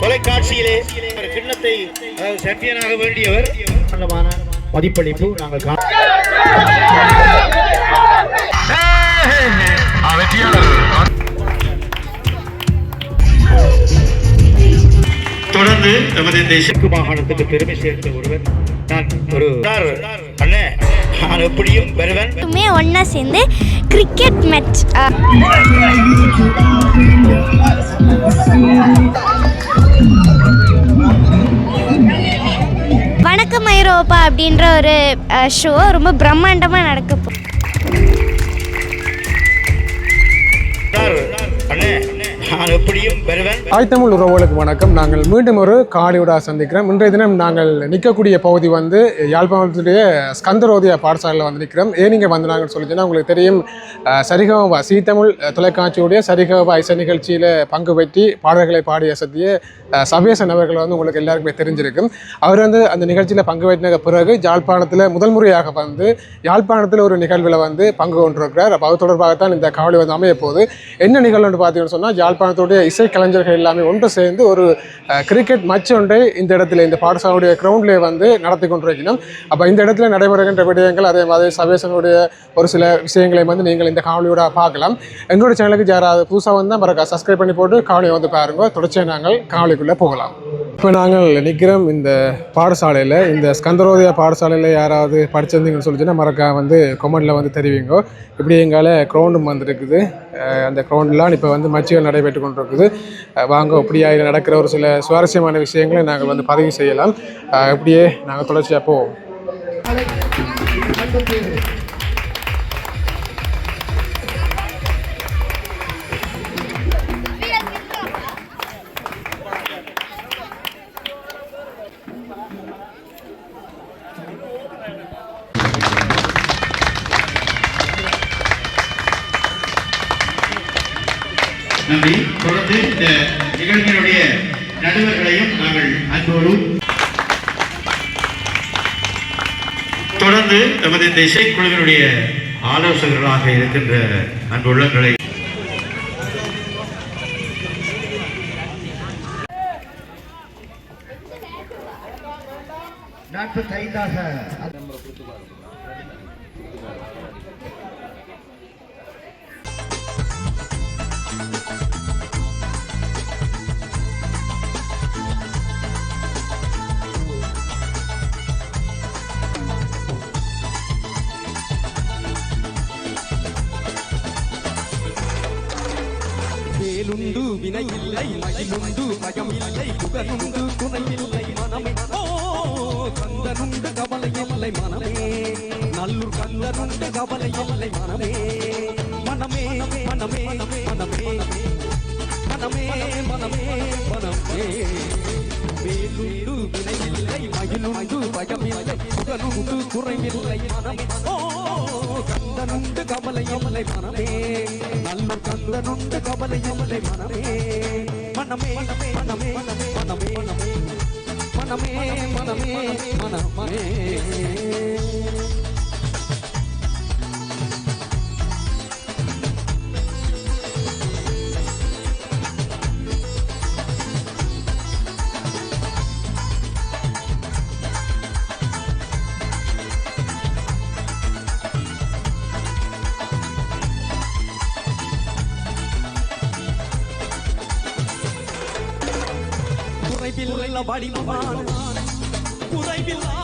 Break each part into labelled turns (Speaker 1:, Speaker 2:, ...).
Speaker 1: தொலைக்காட்சியிலே கிண்ணத்தை சாம்பியனாக வேண்டியவர் மதிப்பளிப்பு நாங்கள் தொடர்ந்து நமது தேசிய மாகாணத்துக்கு பெருமை சேர்த்த ஒருவர் நான் ஒரு அண்ணே நான் எப்படியும் வருவன்
Speaker 2: ஒன்னா சேர்ந்து கிரிக்கெட் மேட்ச் வணக்கம் ஐரோப்பா அப்படின்ற ஒரு ஷோ ரொம்ப பிரம்மாண்டமாக நடக்க
Speaker 3: தமிழ் உறவுகளுக்கு வணக்கம். நாங்கள் மீண்டும் ஒரு காலையோட சந்திக்கிறோம். இன்றைய தினம் நாங்கள் நிற்கக்கூடிய பகுதி வந்து யாழ்ப்பாணத்துடைய ஸ்கந்தரோதய பாடசாலையில் வந்து நிற்கிறோம். ஏன் நீங்கள் வந்து நாங்கள் சொல்லிச்சுன்னா உங்களுக்கு தெரியும், சரிகமபா தமிழ் தொலைக்காட்சியுடைய சரிகமபா இசை நிகழ்ச்சியில் பங்கு பெற்றி பாடல்களை பாடிய சத்திய சபேசன் அவர்கள் வந்து உங்களுக்கு எல்லாருக்குமே தெரிஞ்சிருக்கும். அவர் வந்து அந்த நிகழ்ச்சியில் பங்கு பெற்றின பிறகு யாழ்ப்பாணத்தில் முதல் முறையாக வந்து யாழ்ப்பாணத்தில் ஒரு நிகழ்வில் வந்து பங்கு கொண்டிருக்கிறார். அப்போ அது தொடர்பாகத்தான் இந்த காவலி வந்து அமைய போகுது. என்ன நிகழ்வுன்னு பார்த்தீங்கன்னு சொன்னால், யாழ்ப்பாணத்துடைய இசை கலைஞர்கள் எல்லாமே ஒன்று சேர்ந்து ஒரு கிரிக்கெட் மேட்ச் ஒன்றை இந்த இடத்துல இந்த பாடசாலையுடைய கிரவுண்ட்லேயே வந்து நடத்தி கொண்டிருக்கணும். அப்போ இந்த இடத்துல நடைபெறுகின்ற விடயங்கள், அதே மாதிரி சபேசனுடைய ஒரு சில விஷயங்களை வந்து நீங்கள் இந்த காவலியோட பார்க்கலாம். எங்களோட சேனலுக்கு யாராவது புதுசாக வந்தால் மறக்க சப்ஸ்கிரைப் பண்ணி போட்டு காவலியை வந்து பாருங்க. தொடர்ச்சியாக நாங்கள் காவலிக்குள்ளே போகலாம். இப்போ நாங்கள் நிற்கிறோம் இந்த பாடசாலையில். இந்த ஸ்கந்தரோதய பாடசாலையில் யாராவது படிச்சிருந்தீங்கன்னு சொல்லிச்சுன்னா மறக்க வந்து கொமெண்டில் வந்து தெரிவிங்க. இப்படி எங்கால கிரவுண்டும் வந்துருக்குது. அந்த கிரவுண்டெலாம் இப்போ வந்து மச்சிகள் நடைபெற்று கொண்டிருக்குது. வாங்க அப்படியே இதில் நடக்கிற ஒரு சில சுவாரஸ்யமான விஷயங்களை நாங்கள் வந்து பதிவு செய்யலாம். அப்படியே நாங்கள் தொடர்ச்சியாக போவோம்.
Speaker 1: நன்றி. தொடர்ந்து இந்த நிகழ்ச்சியினுடைய நடுவர்களையும் நாங்கள் அன்போடு தொடர்ந்து நமது இந்த இசைக்குழுவினுடைய ஆலோசகர்களாக இருக்கின்ற அன்பு உள்ளங்களை
Speaker 4: வேலுண்டு வினையில்லை, மகிழுண்டு பயமில்லை, புகழுண்டு துணையில்லை மனமே. கந்தனுண்டு கவலை இல்லை மனமே, நல்லூர் கந்தனுண்டு கவலை இல்லை மனமே. மனமே மனமே மனமே மனமே மனமே மனமே. வேலுண்டு வினையில்லை, மகிழுண்டு பயமில்லை, புகழுண்டு குறைவில்லை மனமே. கந்தனுண்டு கவலை இல்லை மனமே, நல்ல கந்தனுண்டு கவலை இல்லை மனமே. மனமே மனமே மனமே மனமே மனமே மனமே. குறைவில்லை வடிவமான குறைவில்லா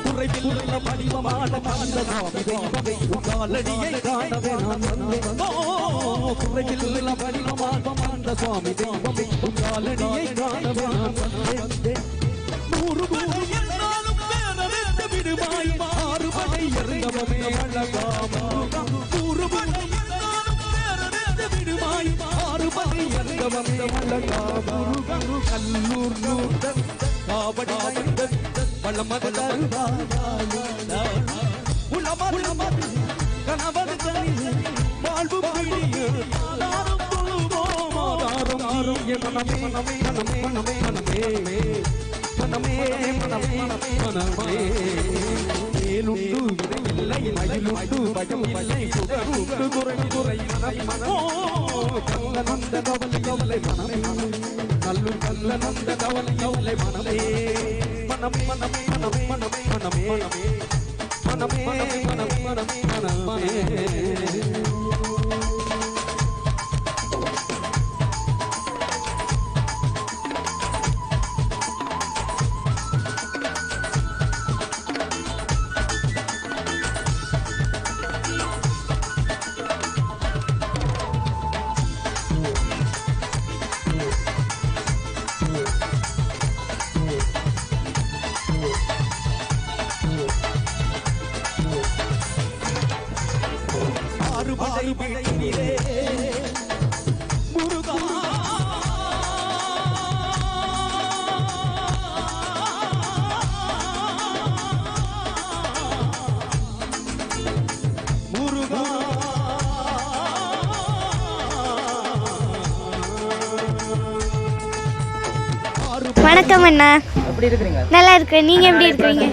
Speaker 4: குறைவில்லை வடிவமான காலடியை காணவே நான் வந்தேன். குறைவில்லை வடிவமான சுவாமி தெய்வமே, காலடியை காணவே நான் வந்தேன். 100 கோடி என்றாலும் பேரறிந்து விடுவாய், மாறுபடை எறிந்தவமே அழகா முருகா. 100 கோடி என்றாலும் பேரறிந்து விடுவாய், மாறுபடை எறிந்தவமே அழகா முருகா. கல்லூர் நூர்தன் காவடி ஐந்தன் வளமது உளமது கணவது தனி வாழ்வு பிடிய நானும் தொழுவோம். மனமே மனமே மனமே மனமே மனமே மனமே மனமே மேலுண்டு விதையில்லை மயிலுண்டு பயம் இல்லை குடருண்டு குறை மனமோ கல்ல நந்த கவலை மனமே நல்லு கல்ல நந்த கவலை மனமே மனமே மனமே மனமே மனமே மனமே மனமே மனமே மனமே மனமே முருகா முருகா
Speaker 2: வணக்கம் அண்ணா.
Speaker 5: எப்படி இருக்கிறீங்க?
Speaker 2: நல்லா இருக்கேன். நீங்கள் எப்படி இருக்கிறீங்க?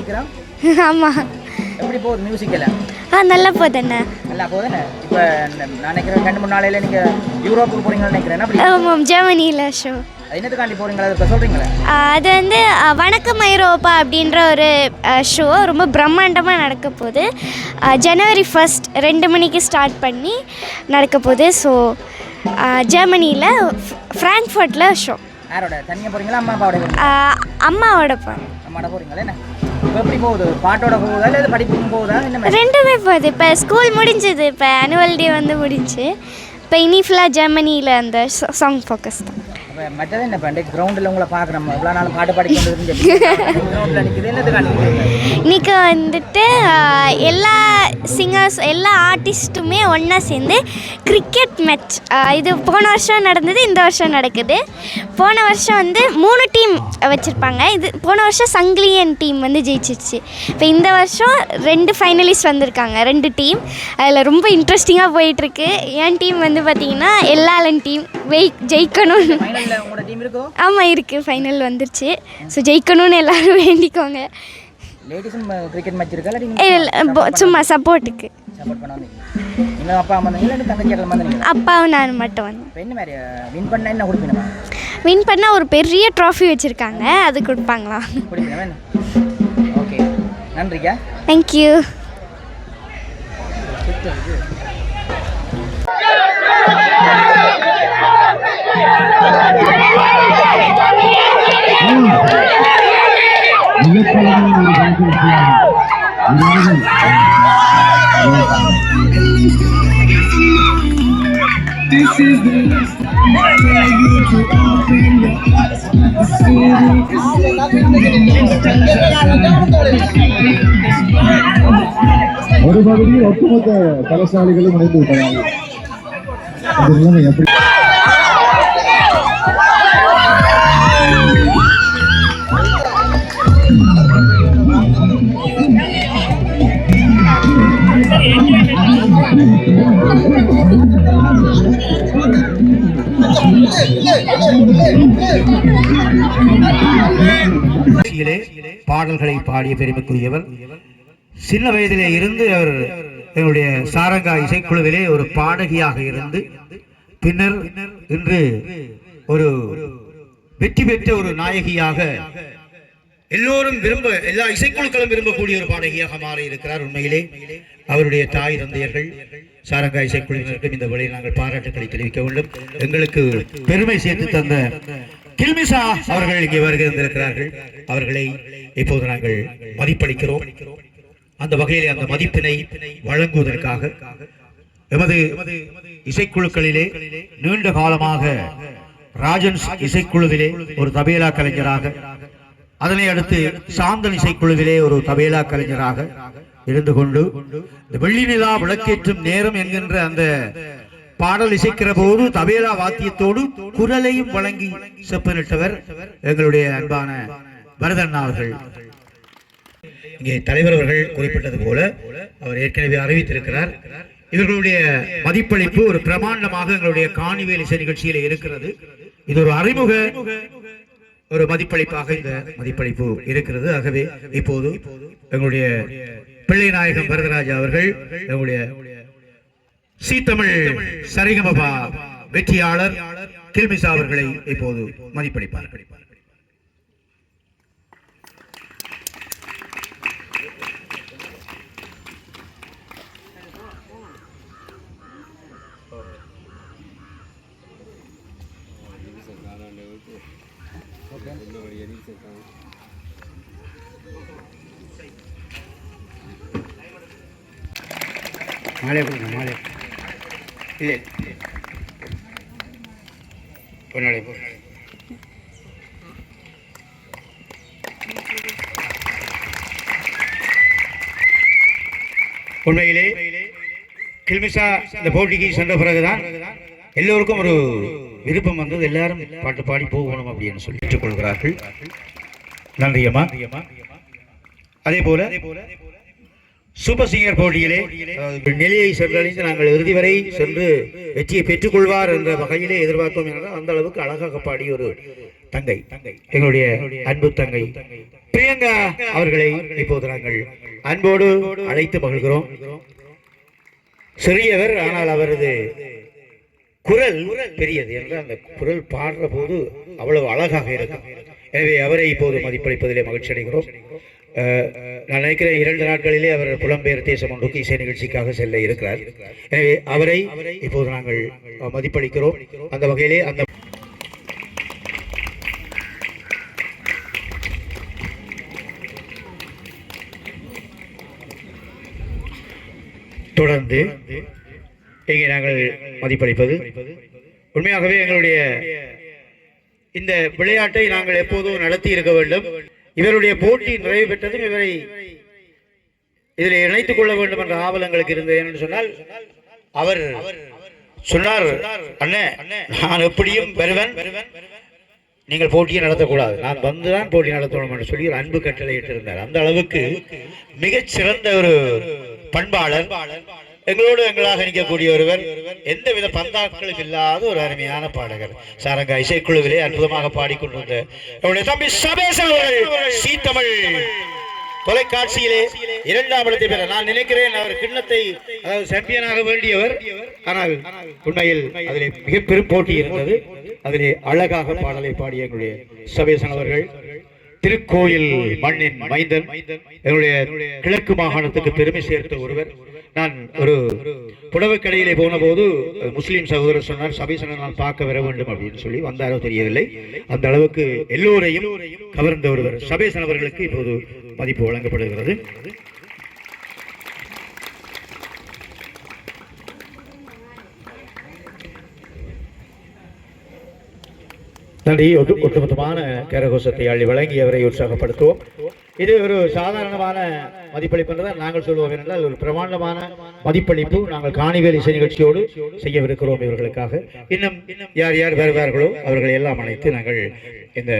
Speaker 2: ஆமாம்.
Speaker 5: எப்படி போகுது மியூசிக்கில்?
Speaker 2: நல்லா போகுது அண்ணா.
Speaker 5: நல்லா போகுதுண்ணே. இப்போ நான் நினைக்கிறேன் 2-3 நாளையில் நீங்கள் யூரோப்புக்கு போகிறீங்கன்னு நினைக்கிறேன். அப்படி
Speaker 2: ஆமாம், ஜெர்மனியில் ஷோ.
Speaker 5: அது என்னத்துக்காண்டி போகிறீங்களா? அதை சொல்கிறீங்களா?
Speaker 2: அது வந்து வணக்கம் ஐரோப்பா அப்படின்ற ஒரு ஷோ ரொம்ப பிரம்மாண்டமாக நடக்க போகுது. ஜனவரி 1 2 மணிக்கு ஸ்டார்ட் பண்ணி நடக்க போகுது. ஸோ ஜெர்மனியில் ஃப்ராங்க்ஃபர்ட்டில் ஷோ.
Speaker 5: யாரோட? தனியாக போகிறீங்களா? அம்மா அப்பாவோட?
Speaker 2: அம்மாவோட போகிறேன்.
Speaker 5: அம்மாவோட போகிறீங்களா? என்ன இப்போ எப்படி போகுது? பாட்டோட போகுதா இல்லை படிப்புக்கும் போகுதா? என்ன?
Speaker 2: ரெண்டுமே போகுது. இப்போ ஸ்கூல் முடிஞ்சது. இப்போ ஆனுவல் டே வந்து முடிஞ்சு. இப்போ இனி ஃபுல்லாக ஜெர்மனியில் அந்த சாங் ஃபோக்கஸ் தான்.
Speaker 5: அப்போ மற்றது என்ன? இப்போ கிரவுண்டில் உங்களை பார்க்குறோம். இவ்வளோ நாள் பாட்டு பாடிக்கொண்டு இருந்துச்சு. கிரவுண்டில் நிற்கிது. என்னத்துக்காண்டி?
Speaker 2: இன்றைக்கி வந்துட்டு எல்லா சிங்கர்ஸ் எல்லா ஆர்டிஸ்ட்டுமே ஒன்றா சேர்ந்து கிரிக்கெட் மேட்ச். இது போன வருஷம் நடந்தது, இந்த வருஷம் நடக்குது. போன வருஷம் வந்து 3 டீம் வச்சுருப்பாங்க. இது போன வருஷம் சங்கிலியன் டீம் வந்து ஜெயிச்சிருச்சு. இப்போ இந்த வருஷம் 2 ஃபைனலிஸ்ட் வந்திருக்காங்க, 2 டீம். அதில் ரொம்ப இன்ட்ரெஸ்டிங்காக போயிட்டுருக்கு. என் டீம் வந்து பார்த்திங்கன்னா எல்லாலன் டீம் ஜெயிக்கணும். ஆமாம் இருக்குது, ஃபைனல் வந்துருச்சு. ஸோ ஜெயிக்கணும்னு எல்லோரும் வேண்டிக்கோங்க.
Speaker 5: லேடிஸும் கிரிக்கெட் மேட்ச் இருக்கா?
Speaker 2: இல்லை, சும்மா சப்போர்ட்டுக்கு.
Speaker 5: சப்போர்ட் பண்ண வந்தீங்க. நீங்கள் அப்பா வந்தீங்களா இல்லை தங்கச்சியாக்கள் வந்தீங்க?
Speaker 2: அப்பாவும் நான் மட்டும் வந்தேன்.
Speaker 5: இப்போ என்ன மாதிரி வின் பண்ணால் என்ன கொடுப்பீங்க?
Speaker 2: வின் பண்ணால் ஒரு பெரிய ட்ராஃபி வச்சுருக்காங்க, அது கொடுப்பாங்களா?
Speaker 5: கொடுப்பீங்க. ஓகே, நன்றிக்கா.
Speaker 2: Thank you.
Speaker 6: This is the last time I tell you to open your eyes. ஒரு பகுதியில் ஒட்டுமொத்த பலசாலிகளும் இணைந்து விட்டதாகும். அந்த நிலைமை எப்படி?
Speaker 1: பாடல்களை பாடிய பெருமைக்குரியவர். சின்ன வயதிலே இருந்து அவர் எங்களுடைய சாரங்கா இசைக்குழுவிலே ஒரு பாடகியாக இருந்து பின்னர் இன்று ஒரு வெற்றி பெற்ற ஒரு நாயகியாக எல்லோரும் எல்லா இசைக்குழுக்களும் விரும்பக்கூடிய ஒரு பாடகியாக மாறி இருக்கிறார். உண்மையிலே அவருடைய தாய் தந்தையர்கள் சாரங்கா இசைக்குழுவினருக்கும் இந்த வழியில் நாங்கள் பாராட்டுக்களை தெரிவிக்க வேண்டும். எங்களுக்கு பெருமை சேர்த்து தந்த கில்மிசா அவர்கள் இங்கே வருகிறார்கள். அவர்களை இப்போது நாங்கள் மதிப்பளிக்கிறோம். அந்த வகையிலே அந்த மதிப்பினை வழங்குவதற்காக எமது இசைக்குழுக்களிலே நீண்ட காலமாக ராஜன்ஸ் இசைக்குழுவிலே ஒரு தபேலா கலைஞராக, அதனை அடுத்து சாந்தன் இசைக்குழுவிலே ஒரு தபேலா கலைஞராக இருந்து கொண்டு வெள்ளி நிலா விளக்கேற்றும் நேரம் என்கின்ற அந்த பாடல் இசைக்கிற போது தபேலா வாத்தியத்தோடு குரலையும் வழங்கி செப்பனிட்டவர் எங்களுடைய அன்பான பரதன் அவர்கள். இங்கே தலைவர் அவர்கள் குறிப்பிட்டது போல அவர் ஏற்கனவே அறிவித்திருக்கிறார். இவர்களுடைய மதிப்பளிப்பு ஒரு பிரமாண்டமாக எங்களுடைய காணிவேல் இசை நிகழ்ச்சியில் இருக்கிறது. இது ஒரு அறிமுக ஒரு மதிப்பளிப்பாக இந்த மதிப்பளிப்பு இருக்கிறது. ஆகவே இப்போது எங்களுடைய பிள்ளைநாயகம் வரதராஜா அவர்கள் எங்களுடைய சீத்தமிழ் சரிகமபா வெற்றியாளர் கில்மிசா அவர்களை இப்போது மதிப்பளிப்பார். மாலை கொடுங்க, மாலை இல்லை பொன்னாடை போ. உண்மையிலே கில்மிசா இந்த போட்டிக்கு சென்ற பிறகுதான் எல்லோருக்கும் ஒரு விருப்பம் வந்தது. எல்லாரும் பாட்டு பாடி போகணும் அப்படின்னு சொல்லி ஏற்றுக்கொள்கிறார்கள். நன்றி அம்மா. அதே போல சூப்பர் சிங்கர் போட்டியிலே நிலையை சென்றடைந்து நாங்கள் இறுதி வரை சென்று வெற்றியை பெற்றுக் கொள்வார் என்ற வகையிலே எதிர்பார்த்தோம் என்றால் அந்த அளவுக்கு அழகாக பாடிய ஒரு தங்கை, எங்களுடைய அன்பு தங்கை பிரியங்கா அவர்களை இப்போது நாங்கள் அன்போடு அழைத்து மகிழ்கிறோம். சிறியவர், ஆனால் அவரது குரல் பெரியது என்றால் அந்த குரல் பாடுற போது அவ்வளவு அழகாக இருக்கும். எனவே அவரை இப்போது மதிப்பளிப்பதிலே மகிழ்ச்சி அடைகிறோம். நான் நினைக்கிறேன் 2 நாட்களிலே அவர் புலம்பெயர் தேசம் ஒன்றுக்கு இசை நிகழ்ச்சிக்காக செல்ல இருக்கிறார். எனவே அவரை இப்போது நாங்கள் மதிப்பளிக்கிறோம். அந்த வகையிலே அந்த தொடர்ந்து இங்கே நாங்கள் மதிப்பளிப்பது உண்மையாகவே எங்களுடைய இந்த விளையாட்டை நாங்கள் எப்போதும் நடத்தி இருக்க வேண்டும். இவருடைய போட்டி நிறைவு பெற்றதும் இவரை இதில் இணைத்துக் கொள்ள வேண்டும் என்ற ஆவலங்களுக்கு இருந்தது. என்று சொன்னால் அவர் சொன்னார், அண்ணே நான் எப்படியும் வருவன், நீங்கள் போட்டியை நடத்தக்கூடாது, நான் வந்துதான் போட்டி நடத்தணும் என்று சொல்லி ஒரு அன்பு கட்டளை இட்டிருந்தார். அந்த அளவுக்கு மிகச் சிறந்த ஒரு பண்பாளர், எங்களோடு எங்களாக நிற்கக்கூடிய ஒருவர், எந்தவித பந்தாக்களும் இல்லாத ஒரு அருமையான பாடகர். சாரங்கா இசைக்குழுவிலே அற்புதமாக பாடிக்கொண்டிருந்த என்னுடைய தம்பி சபேசன் அவர்கள் சீத்தமிழ் தொலைக்காட்சியிலே 2ஆம் இடத்தை பெற நான் நினைக்கிறேன். அவர் கிண்ணத்தை, அதாவது சாம்பியனாக வேண்டியவர். ஆனால் உண்மையில் அதிலே மிக பெரும் போட்டி இருந்தது. அதிலே அழகாக பாடலை பாடிய எங்களுடைய சபேசன் அவர்கள் திருக்கோயில் மண்ணின் மைந்தன், எங்களுடைய கிழக்கு மாகாணத்துக்கு பெருமை சேர்த்த ஒருவர். நான் ஒரு புடவை கடையிலே போன போது முஸ்லீம் சகோதரர் சொன்னார், சபேசனை நான் பார்க்க வர வேண்டும் அப்படின்னு சொல்லி. வந்தாரோ தெரியவில்லை. அந்த அளவுக்கு எல்லோரையும் கவர்ந்த ஒருவர் சபேசன் அவர்களுக்கு இப்போது மதிப்பு வழங்கப்படுகிறது. நன்றி. ஒட்டுமொத்தமான கரகோஷத்தை அள்ளி வழங்கி அவரை உற்சாகப்படுத்துவோம். இது ஒரு சாதாரணமான மதிப்பளிப்பு என்றால் நாங்கள் சொல்லுவோம் என்றால் ஒரு பிரமாண்டமான மதிப்பளிப்பு நாங்கள் காணிவேல் இசை நிகழ்ச்சியோடு செய்யவிருக்கிறோம் இவர்களுக்காக. இன்னும் யார் யார் வருவார்களோ அவர்களை எல்லாம் அழைத்து நாங்கள் இந்த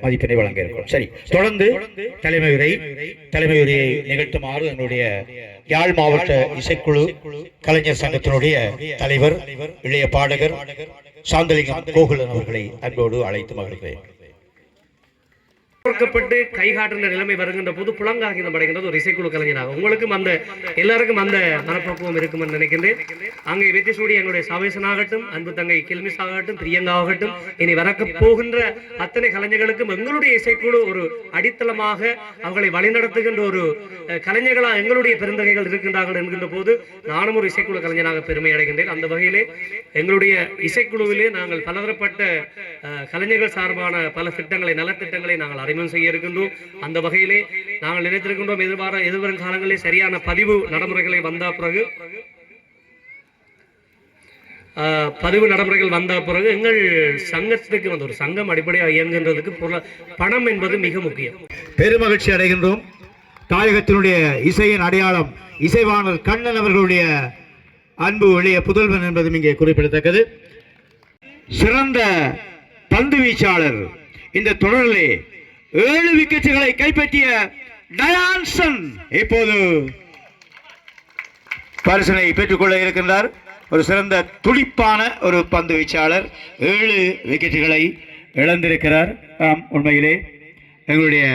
Speaker 1: மதிப்பினை வழங்க இருக்கிறோம். சரி, தொடர்ந்து தலைமையுரையை நிகழ்த்துமாறு எங்களுடைய யாழ் மாவட்ட இசைக்குழு கலைஞர் சங்கத்தினுடைய தலைவர் இளைய பாடகர் சாந்தலிங்கம் கோகுலன் அவர்களை அன்போடு அழைத்து மகிழ்கிறேன்.
Speaker 7: கொடுக்கப்பட்டு கைகாட்டுகிற நிலைமை வருகின்ற போது புலங்காகிதம் அடைகின்றது ஒரு இசைக்குழு கலைஞராக. உங்களுக்கும் அந்த எல்லாருக்கும் அந்த மனப்பக்குவம் இருக்கும் என்று நினைக்கின்றேன். அங்கே வெற்றி சூடி எங்களுடைய சபேசனாகட்டும், அன்பு தங்கை கில்மிஸ் ஆகட்டும், பிரியங்காகட்டும், இனி வரக்க போகின்ற அத்தனை கலைஞர்களுக்கும் எங்களுடைய இசைக்குழு ஒரு அடித்தளமாக அவர்களை வழிநடத்துகின்ற ஒரு கலைஞர்களாக எங்களுடைய பெருந்தகைகள் இருக்கின்றார்கள் என்கின்ற போது நானும் ஒரு இசைக்குழு கலைஞராக பெருமை அடைகின்றேன். அந்த வகையிலே எங்களுடைய இசைக்குழுவிலே நாங்கள் பலதரப்பட்ட கலைஞர்கள் சார்பான பல திட்டங்களை, நலத்திட்டங்களை நாங்கள் செய்ய இருக்கின்றோம். அந்த வகையிலே நாங்கள் நினைத்திருக்கின்றோம் எதிர்வரும் காலங்களில் சரியான பதிவு நடைமுறைகளை வந்த பிறகு எங்கள் சங்கத்துக்கு வந்து ஒரு சங்கம் அடிப்படையாக இயங்குகின்றதுக்கு பணம் என்பது மிக முக்கியம்.
Speaker 1: பெருமகிழ்ச்சி அடைகின்றோம். தாயகத்தினுடைய இசையின் அடையாளம் இசைவாணர் கண்ணன் அவர்களுடைய அன்பு இளைய புதல்வன் என்பதும் இங்கே குறிப்பிடத்தக்கது. சிறந்த பந்து வீச்சாளர், இந்த தொடரிலே 7 விக்கெட்டுகளை கைப்பற்றிய டயான்சன் இப்போது பரிசனை பெற்றுக்கொள்ள இருக்கின்றார். ஒரு சிறந்த துடிப்பான ஒரு பந்து வீச்சாளர். 7 விக்கெட்டுகளை இழந்திருக்கிறார். உண்மையிலே எங்களுடைய